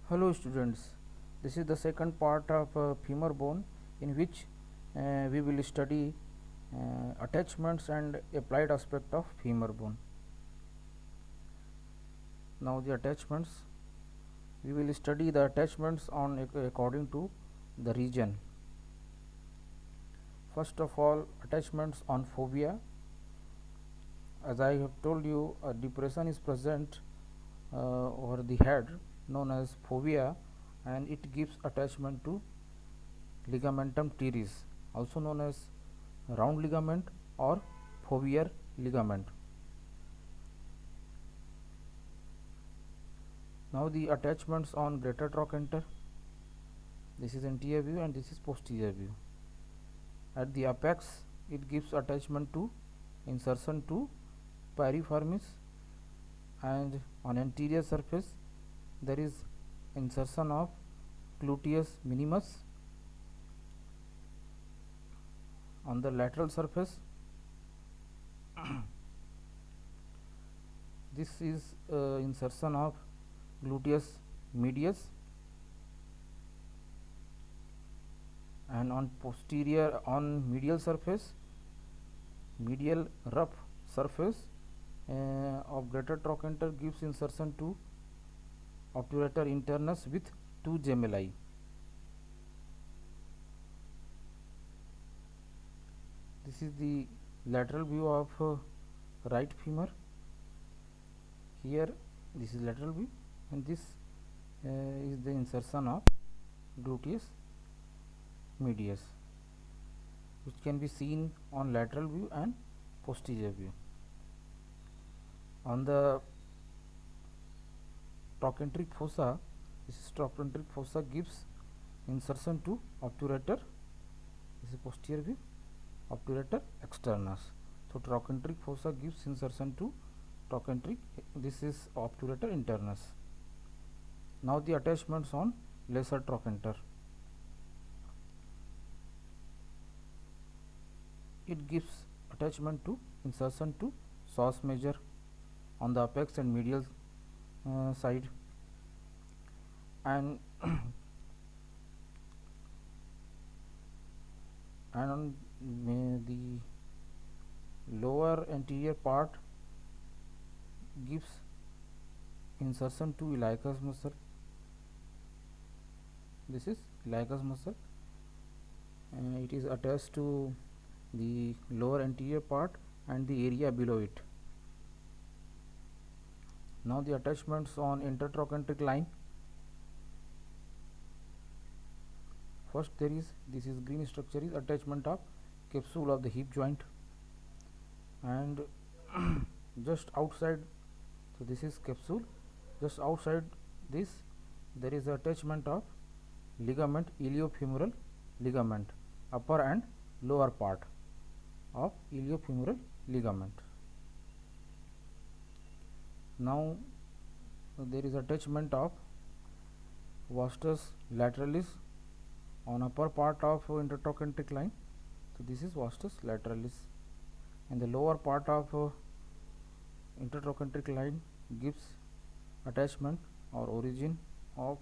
Hello students, this is the second part of femur bone in which we will study attachments and applied aspect of femur bone. Now the attachments, we will study the attachments on according to the region. First of all, attachments on fovea. As I have told you, a depression is present over the head known as fovea, and it gives attachment to ligamentum teres, also known as round ligament or foveal ligament. Now the attachments on greater trochanter. This is anterior view and this is posterior view. At the apex, it gives attachment to insertion to piriformis, and on anterior surface there is insertion of gluteus minimus. On the lateral surface, this is insertion of gluteus medius, and on posterior, on medial surface, medial rough surface of greater trochanter gives insertion to obturator internus with two gemelli. This is the lateral view of right femur. Here this is lateral view, and this is the insertion of gluteus medius, which can be seen on lateral view and posterior view. On the trochanteric fossa, this is trochanteric fossa gives insertion to obturator. This is posterior view, obturator externus. So trochanteric fossa gives insertion to trochanteric, this is obturator internus. Now the attachments on lesser trochanter. It gives attachment to insertion to psoas major on the apex and medial side, and and on the lower anterior part gives insertion to iliacus muscle. This is iliacus muscle, and it is attached to the lower anterior part and the area below it. Now the attachments on intertrochanteric line. First there is, this is green structure, is attachment of capsule of the hip joint, and just outside, so this is capsule, just outside this there is attachment of ligament, iliofemoral ligament, upper and lower part of iliofemoral ligament. Now there is attachment of vastus lateralis on upper part of intertrochanteric line. So this is vastus lateralis, and the lower part of intertrochanteric line gives attachment or origin of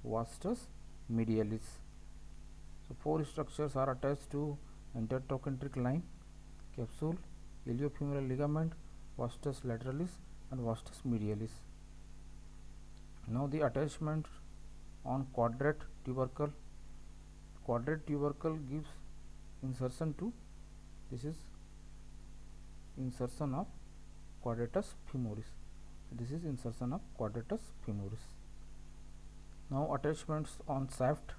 vastus medialis. So four structures are attached to intertrochanteric line: capsule, iliofemoral ligament, vastus lateralis, and vastus medialis. Now the attachment on quadrate tubercle. Quadrate tubercle gives insertion to, this is insertion of quadratus femoris. This is insertion of quadratus femoris. Now attachments on shaft.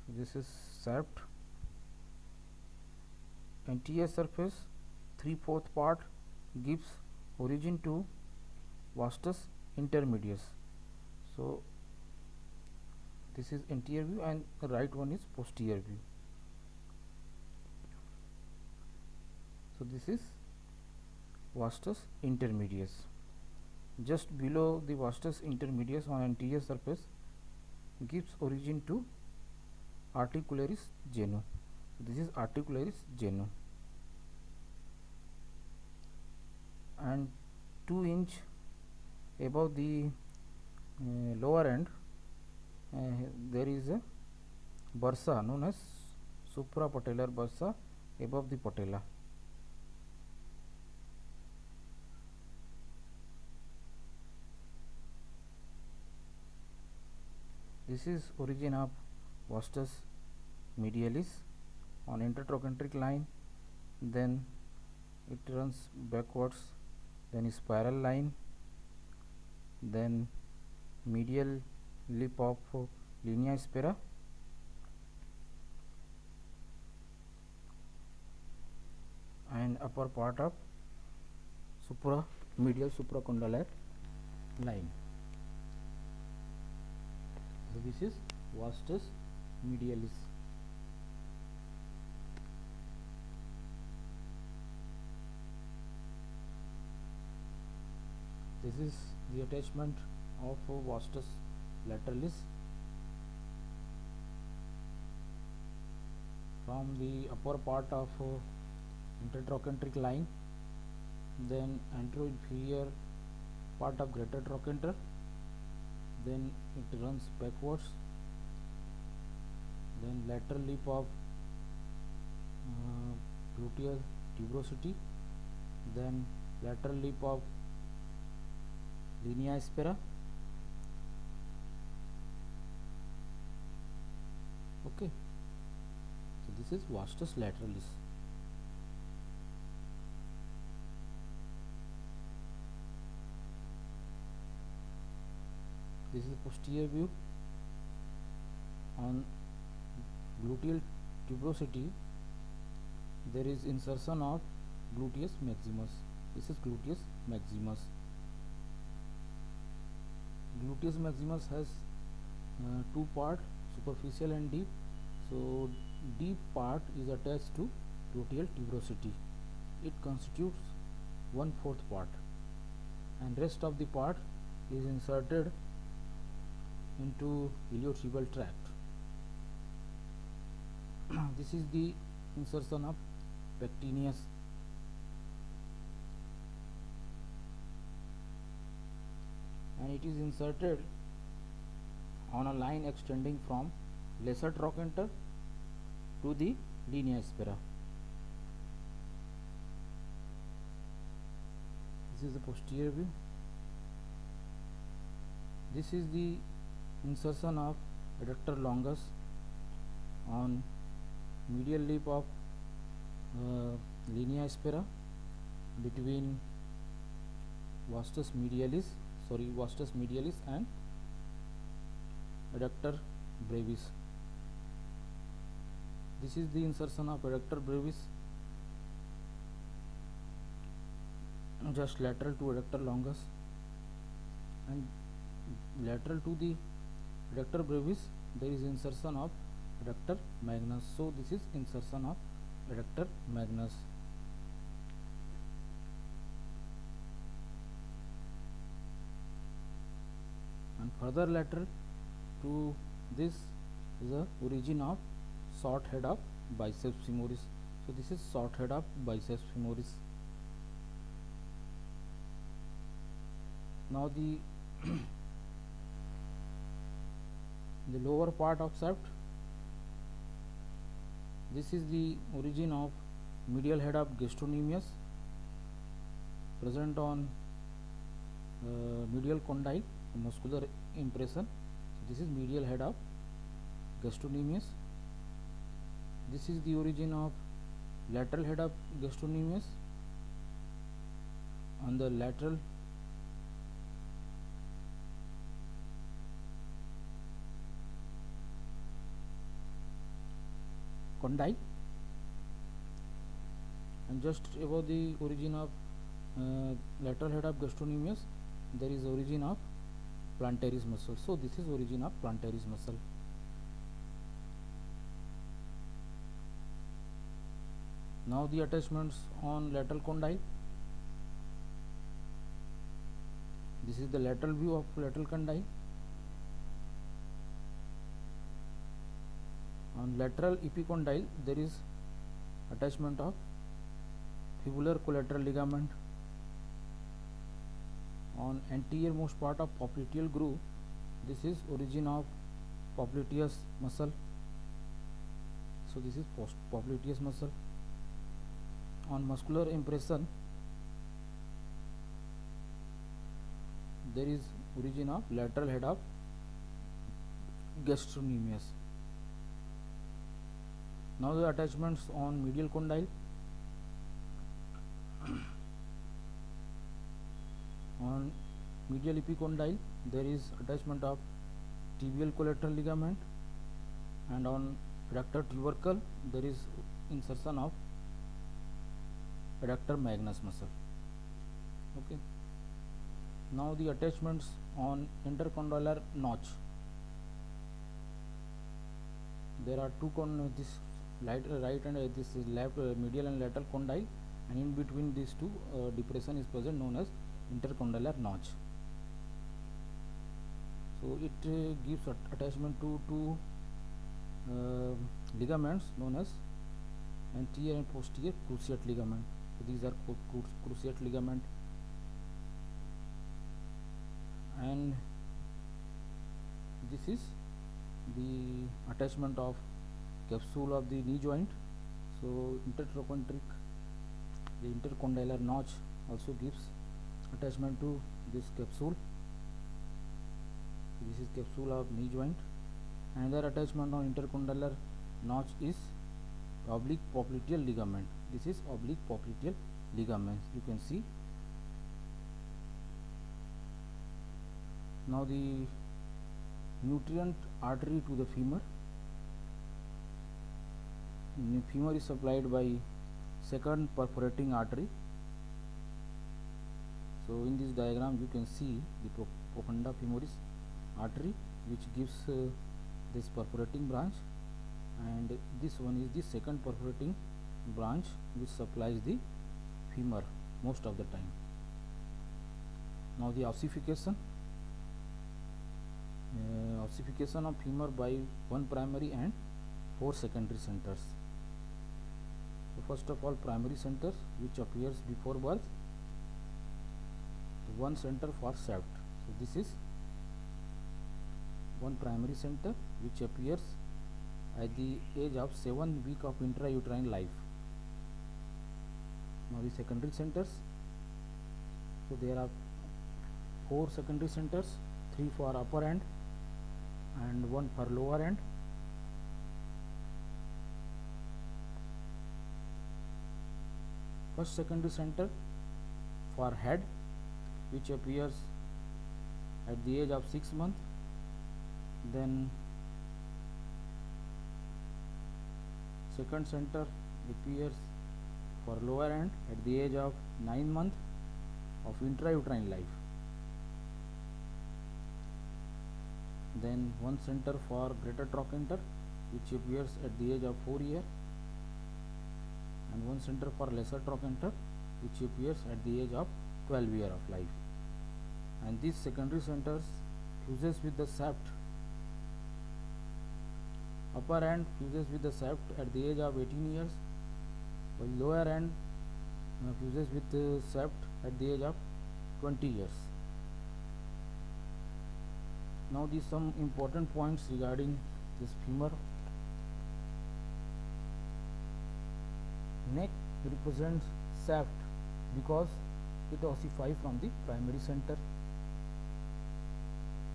This is shaft. Anterior surface 3/4 part gives origin to vastus intermedius. So this is anterior view, and the right one is posterior view. So this is vastus intermedius. Just below the vastus intermedius on anterior surface gives origin to articularis genu. This is articularis genu, and 2 inch above the lower end, there is a bursa known as suprapatellar bursa above the patella. This is origin of vastus medialis on intertrochanteric line, then it runs backwards, then spiral line, then medial lip of linea aspera, and upper part of medial supracondylar line. So this is vastus medialis. This is the attachment of vastus lateralis from the upper part of intertrochanteric line, then anteroinferior part of greater trochanter, then it runs backwards, then lateral lip of gluteal tuberosity, then lateral lip of linea aspera. Okay, so this is vastus lateralis. This is the posterior view. On gluteal tuberosity, there is insertion of gluteus maximus. This is gluteus maximus. Gluteus maximus has two parts, superficial and deep. So deep part is attached to gluteal tuberosity. It constitutes 1/4 part, and rest of the part is inserted into iliocerebral tract. This is the insertion of pectineus. And it is inserted on a line extending from lesser trochanter to the linea aspera. This is the posterior view. This is the insertion of adductor longus on medial lip of linea aspera between vastus medialis and adductor brevis. This is the insertion of adductor brevis just lateral to adductor longus, and lateral to the adductor brevis there is insertion of adductor magnus. So this is insertion of adductor magnus. And further lateral to this is the origin of short head of biceps femoris. So this is short head of biceps femoris. Now the the lower part of shaft, this is the origin of medial head of gastrocnemius present on medial condyle muscular impression. So this is medial head of gastrocnemius. This is the origin of lateral head of gastrocnemius on the lateral condyle, and just above the origin of lateral head of gastrocnemius there is origin of plantaris muscle. So this is origin of plantaris muscle. Now the attachments on lateral condyle. This is the lateral view of lateral condyle. On lateral epicondyle there is attachment of fibular collateral ligament. On anterior most part of popliteal groove This is origin of popliteus muscle. So this is popliteus muscle. On muscular impression, there is origin of lateral head of gastrocnemius. Now the attachments on medial condyle. On medial epicondyle there is attachment of tibial collateral ligament, and on adductor tubercle there is insertion of adductor magnus muscle. Okay. Now the attachments on intercondylar notch. There are two this right and this is left medial and lateral condyle, and in between these two depression is present known as intercondylar notch. So it gives attachment to two ligaments known as anterior and posterior cruciate ligament. So these are cruciate ligament, and this is the attachment of capsule of the knee joint. So intertrochanteric, the intercondylar notch also gives attachment to this capsule. This is capsule of knee joint. Another attachment on intercondylar notch is oblique popliteal ligament. This is oblique popliteal ligament, you can see. Now the nutrient artery to the femur. The femur is supplied by second perforating artery. So in this diagram you can see the profunda femoris artery, which gives this perforating branch, and this one is the second perforating branch which supplies the femur most of the time. Now the ossification. Ossification of femur by one primary and four secondary centers. So first of all, primary center which appears before birth, one center for shaft. So this is one primary center which appears at the age of 7 weeks of intrauterine life. Now the secondary centers. So there are four secondary centers, 3 for upper end and 1 for lower end. First secondary center for head, which appears at the age of 6 months. Then second center appears for lower end at the age of 9 months of intrauterine life. Then one center for greater trochanter, which appears at the age of 4 years, and one center for lesser trochanter, which appears at the age of 12 years of life. And these secondary centers fuses with the shaft. Upper end fuses with the shaft at the age of 18 years, while lower end fuses with the shaft at the age of 20 years. Now these some important points regarding this femur. Neck represents shaft because it ossifies from the primary center.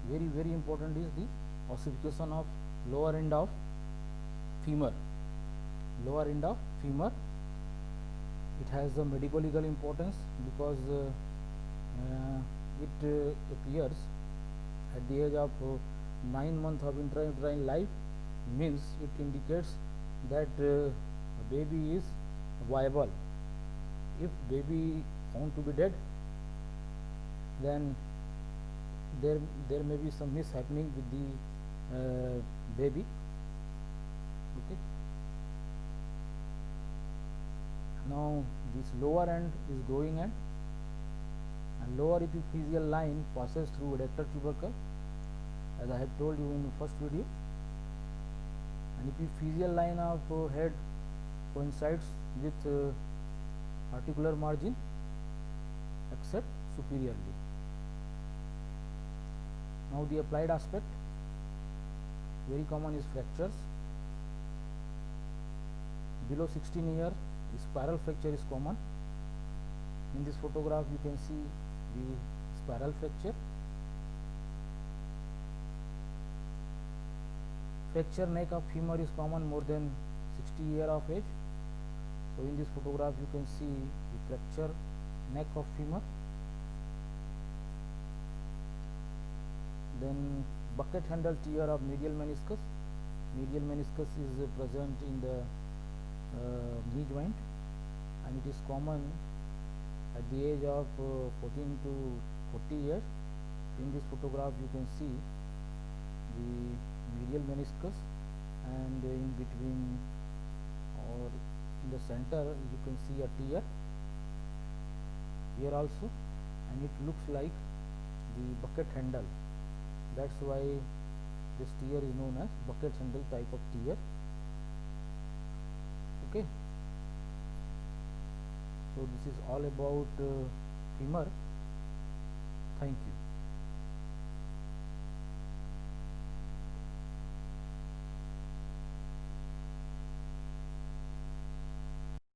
Very important is the ossification of lower end of femur. Lower end of femur, it has a medical legal importance because it appears at the age of 9 months of intrauterine life, means it indicates that a baby is viable. If baby found to be dead, then there may be some mishappening with the baby. Okay. Now this lower end is growing end, and lower epiphyseal line passes through adductor tubercle, as I have told you in the first video. And epiphyseal line of head coincides with articular margin except superiorly. Now the applied aspect, very common is fractures. Below 16 year, spiral fracture is common. In this photograph you can see the spiral fracture. Fracture neck of femur is common more than 60 year of age. So in this photograph you can see the fracture neck of femur. Then bucket handle tear of medial meniscus. Medial meniscus is present in the knee joint, and it is common at the age of 14 to 40 years. In this photograph you can see the medial meniscus, and in between or in the center you can see a tear here also, and it looks like the bucket handle. That's why this tear is known as bucket handle type of tear. Okay, so this is all about femur. Thank you.